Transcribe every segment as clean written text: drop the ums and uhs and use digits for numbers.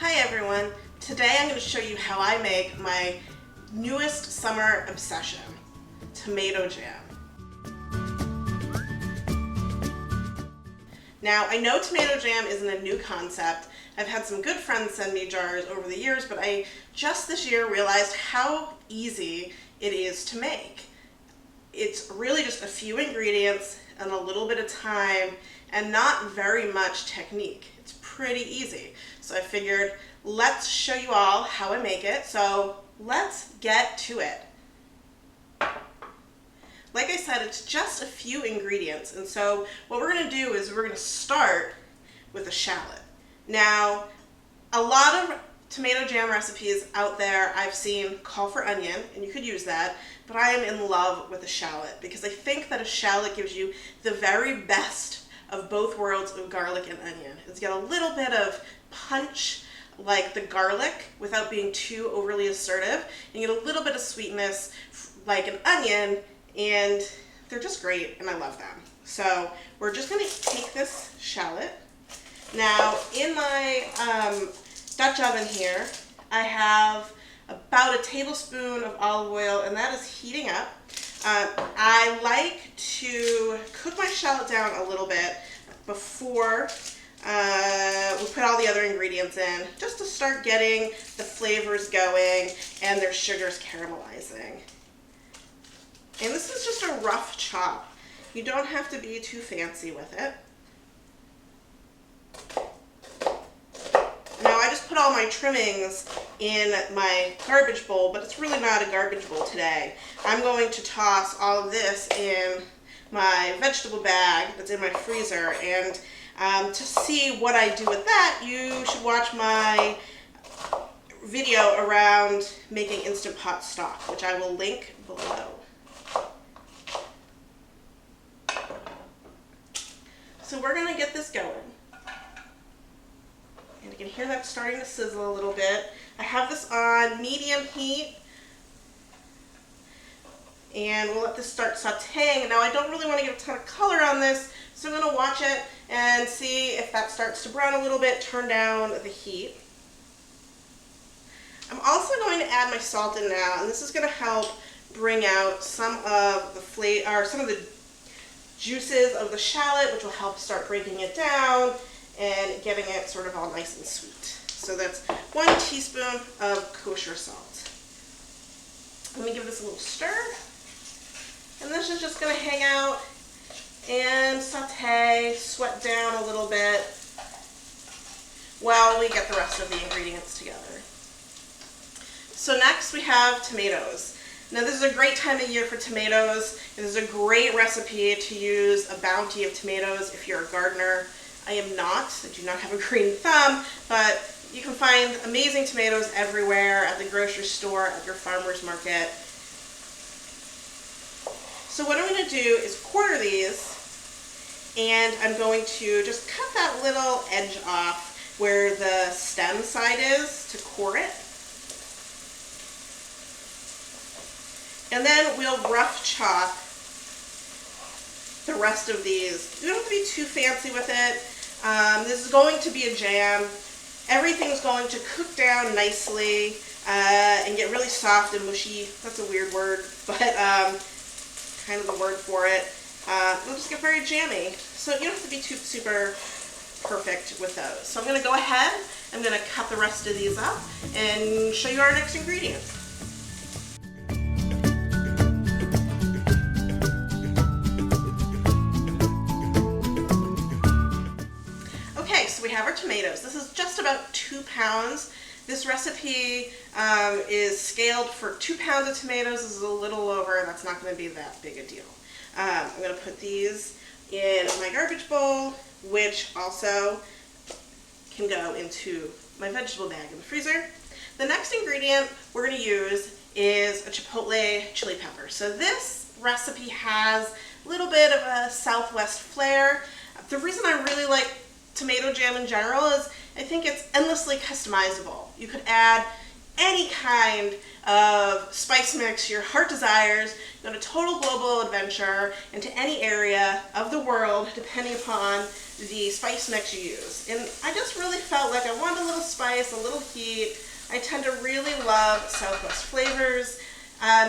Hi everyone, today I'm going to show you how I make my newest summer obsession, tomato jam. Now I know tomato jam isn't a new concept. I've had some good friends send me jars over the years, but I just this year realized how easy it is to make. It's really just a few ingredients and a little bit of time and not very much technique. It's pretty easy. So I figured let's show you all how I make it. So let's get to it. Like I said, it's just a few ingredients. And so what we're going to do is we're going to start with a shallot. Now, a lot of tomato jam recipes out there I've seen call for onion, and you could use that, but I am in love with a shallot because I think that a shallot gives you the very best of both worlds of garlic and onion. It's got a little bit of punch like the garlic without being too overly assertive, and you get a little bit of sweetness like an onion, and they're just great and I love them. So we're just going to take this shallot. Now in my Dutch oven here I have about a tablespoon of olive oil, and that is heating up. I like to cook my shallot down a little bit before we put all the other ingredients in, just to start getting the flavors going and their sugars caramelizing. And this is just a rough chop. You don't have to be too fancy with it. Now I just put all my trimmings in my garbage bowl, but it's really not a garbage bowl today. I'm going to toss all of this in my vegetable bag that's in my freezer, and to see what I do with that, you should watch my video around making Instant Pot stock, which I will link below. So we're going to get this going. And you can hear that starting to sizzle a little bit. I have this on medium heat, and we'll let this start sauteing. Now I don't really want to get a ton of color on this, so I'm going to watch it and see if that starts to brown a little bit, turn down the heat. I'm also going to add my salt in now, and this is going to help bring out some of the flavor, or some of the juices of the shallot, which will help start breaking it down and getting it sort of all nice and sweet. So that's 1 teaspoon of kosher salt. Let me give this a little stir. And this is just going to hang out and saute, sweat down a little bit while we get the rest of the ingredients together. So next we have tomatoes. Now this is a great time of year for tomatoes. This is a great recipe to use a bounty of tomatoes if you're a gardener. I am not. I do not have a green thumb, but you can find amazing tomatoes everywhere, at the grocery store, at your farmer's market. So what I'm going to do is quarter these, and I'm going to just cut that little edge off where the stem side is to core it. And then we'll rough chop the rest of these. You don't have to be too fancy with it. This is going to be a jam. Everything's going to cook down nicely and get really soft and mushy. That's a weird word, but kind of the word for it. It'll just get very jammy. So you don't have to be too super perfect with those. So I'm going to go ahead, I'm going to cut the rest of these up and show you our next ingredient. Okay, so we have our tomatoes. This is just about 2 pounds. This recipe is scaled for 2 pounds of tomatoes. This is a little over. That's not going to be that big a deal. I'm going to put these in my garbage bowl, which also can go into my vegetable bag in the freezer. The next ingredient we're going to use is a chipotle chili pepper. So this recipe has a little bit of a Southwest flair. The reason I really like tomato jam in general is I think it's endlessly customizable. You could add any kind of spice mix your heart desires, go on a total global adventure into any area of the world depending upon the spice mix you use. And I just really felt like I wanted a little spice, spice, a little heat. I tend to really love Southwest flavors.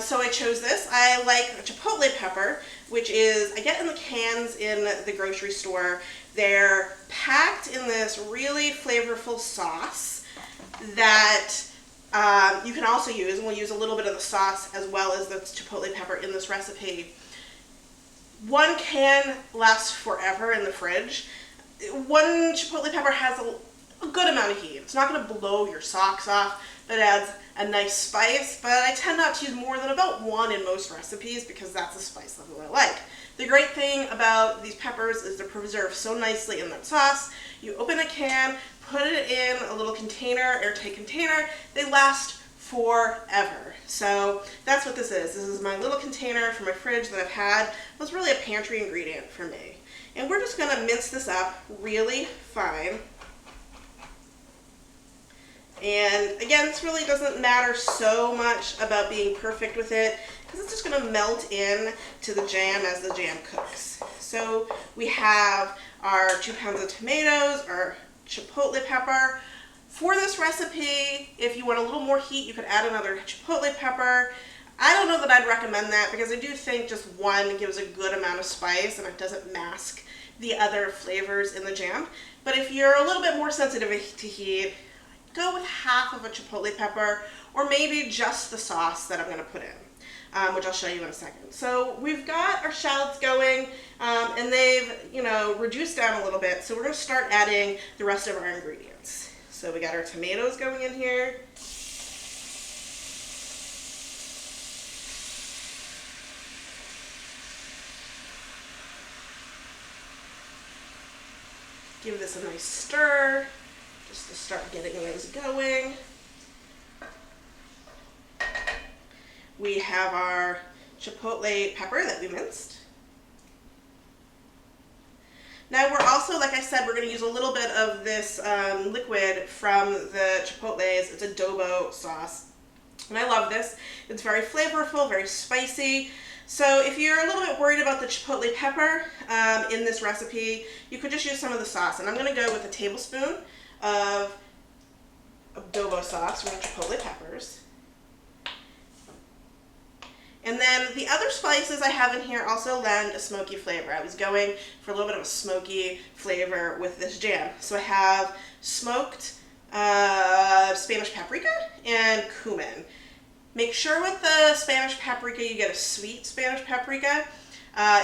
So I chose this. I like a chipotle pepper, which is, I get in the cans in the grocery store. They're packed in this really flavorful sauce that you can also use, and we'll use a little bit of the sauce as well as the chipotle pepper in this recipe. One can lasts forever in the fridge. One chipotle pepper has a good amount of heat. It's not going to blow your socks off, but it adds a nice spice, but I tend not to use more than about one in most recipes because that's the spice level I like. The great thing about these peppers is they're preserved so nicely in that sauce. You open a can, put it in a little container, airtight container, they last forever. So that's what this is. This is my little container from my fridge that I've had. It was really a pantry ingredient for me. And we're just gonna mince this up really fine. And again, this really doesn't matter so much about being perfect with it because it's just going to melt in to the jam as the jam cooks. So we have our 2 pounds of tomatoes, our chipotle pepper. For this recipe, if you want a little more heat, you could add another chipotle pepper. I don't know that I'd recommend that because I do think just one gives a good amount of spice and it doesn't mask the other flavors in the jam. But if you're a little bit more sensitive to heat, go with half of a chipotle pepper or maybe just the sauce that I'm going to put in, which I'll show you in a second. So we've got our shallots going and they've, reduced down a little bit. So we're going to start adding the rest of our ingredients. So we got our tomatoes going in here. Give this a nice stir. Just to start getting those going. We have our chipotle pepper that we minced. Now we're also, like I said, we're going to use a little bit of this liquid from the chipotles. It's adobo sauce. And I love this. It's very flavorful, very spicy. So if you're a little bit worried about the chipotle pepper in this recipe, you could just use some of the sauce. And I'm going to go with a tablespoon of adobo sauce from the chipotle peppers. And then the other spices I have in here also lend a smoky flavor. I was going for a little bit of a smoky flavor with this jam. So I have smoked Spanish paprika and cumin. Make sure with the Spanish paprika you get a sweet Spanish paprika.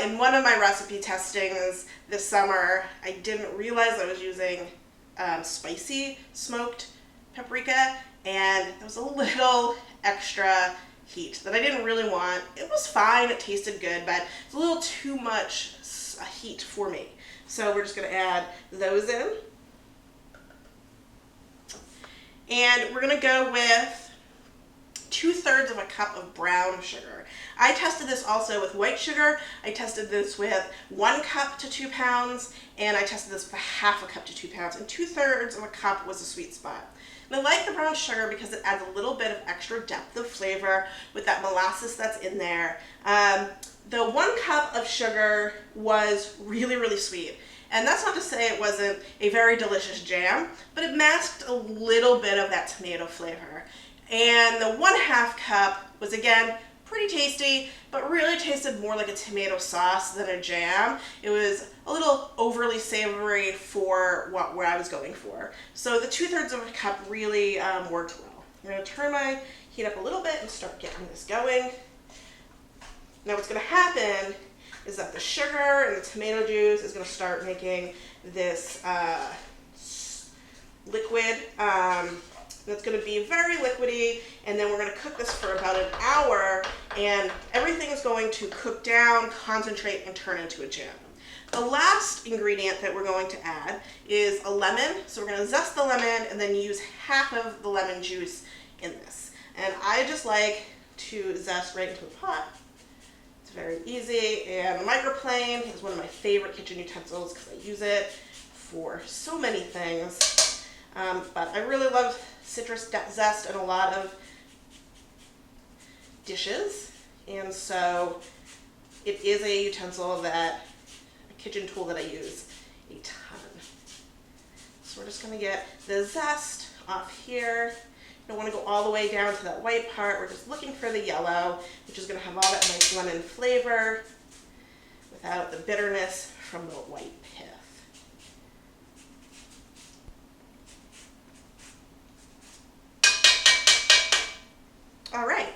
In one of my recipe testings this summer, I didn't realize I was using spicy smoked paprika, and there was a little extra heat that I didn't really want. It was fine, it tasted good, but it's a little too much heat for me. So we're just going to add those in. And we're going to go with 2/3 of a cup of brown sugar. I tested this also with white sugar. I tested this with 1 cup to 2 pounds, and I tested this with 1/2 cup to 2 pounds, and 2/3 of a cup was a sweet spot. And I like the brown sugar because it adds a little bit of extra depth of flavor with that molasses that's in there. The 1 cup of sugar was really, really sweet. And that's not to say it wasn't a very delicious jam, but it masked a little bit of that tomato flavor. And the 1/2 cup was, again, pretty tasty, but really tasted more like a tomato sauce than a jam. It was a little overly savory for what I was going for. So the 2/3 of a cup really worked well. I'm going to turn my heat up a little bit and start getting this going. Now what's going to happen is that the sugar and the tomato juice is going to start making this liquid. That's going to be very liquidy, and then we're going to cook this for about an hour, and everything is going to cook down, concentrate, and turn into a jam. The last ingredient that we're going to add is a lemon. So we're going to zest the lemon and then use half of the lemon juice in this. And I just like to zest right into a pot. It's very easy, and the microplane is one of my favorite kitchen utensils because I use it for so many things. But I really love citrus zest in a lot of dishes, and so it is a utensil a kitchen tool that I use a ton. So we're just going to get the zest off here. You don't want to go all the way down to that white part. We're just looking for the yellow, which is going to have all that nice lemon flavor without the bitterness from the white pith. All right,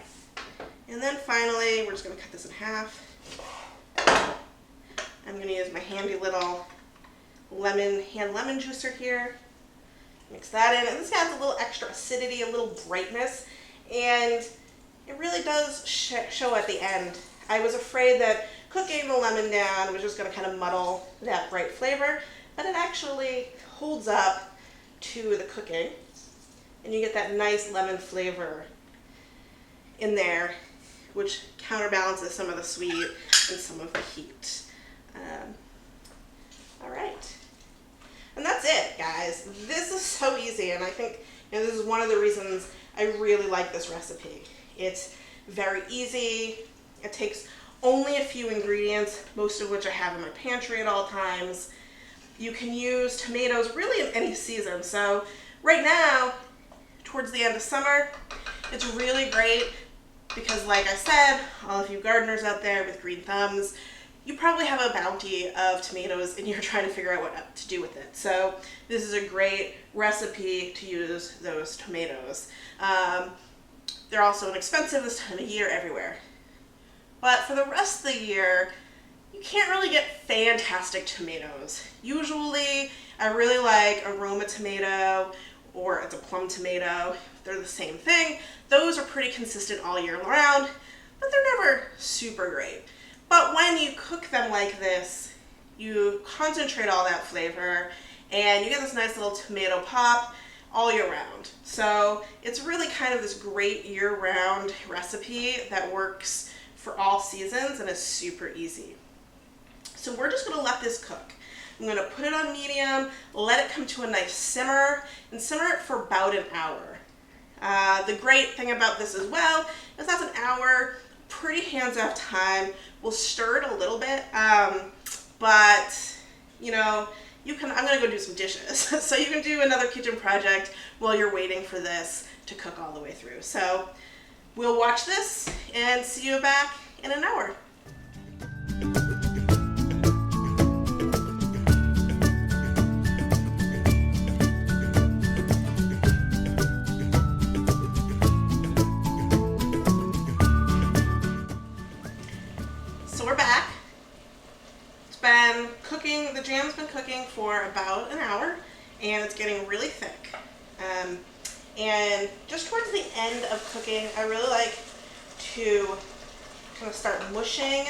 and then finally, we're just going to cut this in half. I'm going to use my handy little hand lemon juicer here. Mix that in, and this adds a little extra acidity, a little brightness, and it really does show at the end. I was afraid that cooking the lemon down was just going to kind of muddle that bright flavor, but it actually holds up to the cooking, and you get that nice lemon flavor in there, which counterbalances some of the sweet and some of the heat. All right. And that's it, guys. This is so easy, and I think this is one of the reasons I really like this recipe. It's very easy. It takes only a few ingredients, most of which I have in my pantry at all times. You can use tomatoes really in any season. So right now, towards the end of summer, it's really great because, like I said, all of you gardeners out there with green thumbs, you probably have a bounty of tomatoes and you're trying to figure out what to do with it. So this is a great recipe to use those tomatoes. They're also inexpensive this time of year everywhere. But for the rest of the year, you can't really get fantastic tomatoes. Usually, I really like a Roma tomato or it's a plum tomato. They're the same thing. Those are pretty consistent all year round, but they're never super great. But when you cook them like this, you concentrate all that flavor and you get this nice little tomato pop all year round. So it's really kind of this great year-round recipe that works for all seasons and is super easy. So we're just gonna let this cook. I'm gonna put it on medium, let it come to a nice simmer, and simmer it for about an hour. The great thing about this as well is that's an hour, pretty hands-off time. We'll stir it a little bit, but you know, I'm gonna go do some dishes. So you can do another kitchen project while you're waiting for this to cook all the way through. So we'll watch this and see you back in an hour. So we're back. The jam's been cooking for about an hour and it's getting really thick. And just towards the end of cooking, I really like to kind of start mushing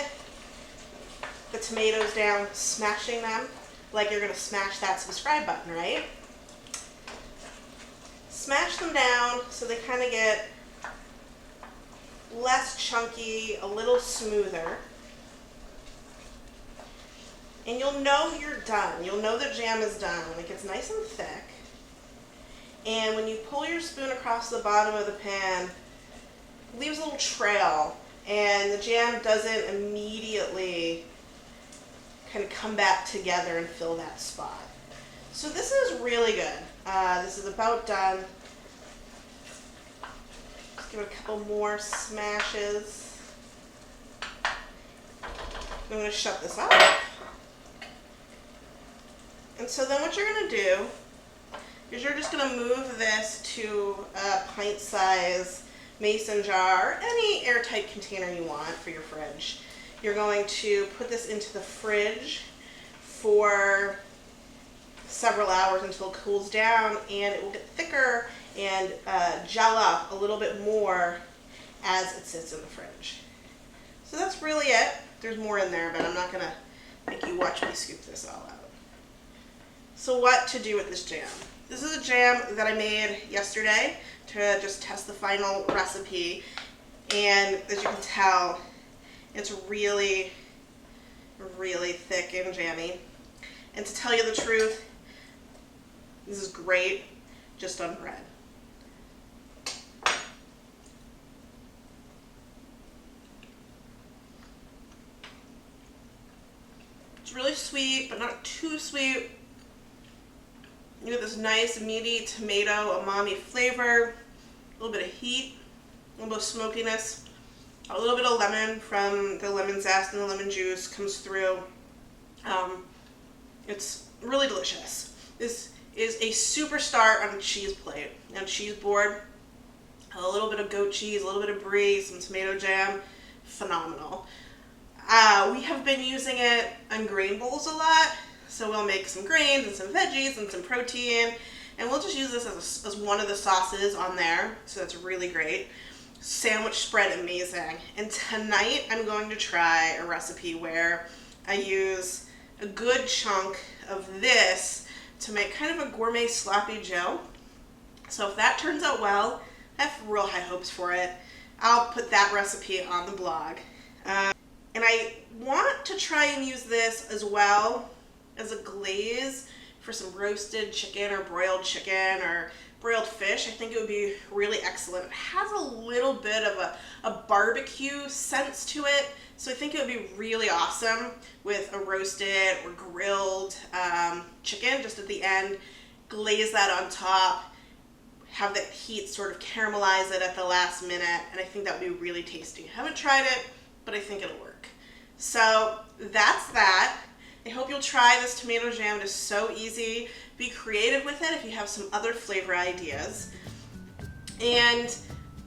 the tomatoes down, smashing them like you're going to smash that subscribe button, right? Smash them down so they kind of get less chunky, a little smoother. And you'll know you're done. You'll know the jam is done when it gets nice and thick. And when you pull your spoon across the bottom of the pan, it leaves a little trail and the jam doesn't immediately kind of come back together and fill that spot. So this is really good. This is about done. Just give it a couple more smashes. I'm going to shut this off. And so then what you're going to do is you're just going to move this to a pint-size mason jar, any airtight container you want for your fridge. You're going to put this into the fridge for several hours until it cools down, and it will get thicker and gel up a little bit more as it sits in the fridge. So that's really it. There's more in there, but I'm not going to make you watch me scoop this all out. So what to do with this jam? This is a jam that I made yesterday to just test the final recipe, and as you can tell, it's really, really thick and jammy. And to tell you the truth, this is great just on bread. It's really sweet, but not too sweet. You get this nice meaty tomato umami flavor, a little bit of heat, a little bit of smokiness, a little bit of lemon from the lemon zest and the lemon juice comes through. It's really delicious. This is a super start on a cheese plate. On a cheese board, a little bit of goat cheese, a little bit of brie, some tomato jam, phenomenal. We have been using it on grain bowls a lot, so we'll make some grains and some veggies and some protein, and we'll just use this as one of the sauces on there, so that's really great. Sandwich spread, amazing. And tonight I'm going to try a recipe where I use a good chunk of this to make kind of a gourmet sloppy joe. So if that turns out well, I have real high hopes for it. I'll put that recipe on the blog. And I want to try and use this as well as a glaze for some roasted chicken or broiled fish. I think it would be really excellent. It has a little bit of a barbecue sense to it, so I think it would be really awesome with a roasted or grilled chicken just at the end. Glaze that on top, have that heat sort of caramelize it at the last minute, and I think that would be really tasty. I haven't tried it, but I think it'll work. So that's that. I hope you'll try this tomato jam. It is so easy. Be creative with it if you have some other flavor ideas. And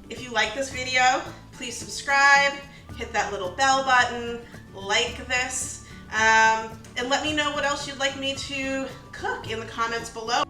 if you like this video, please subscribe, hit that little bell button, like this, and let me know what else you'd like me to cook in the comments below.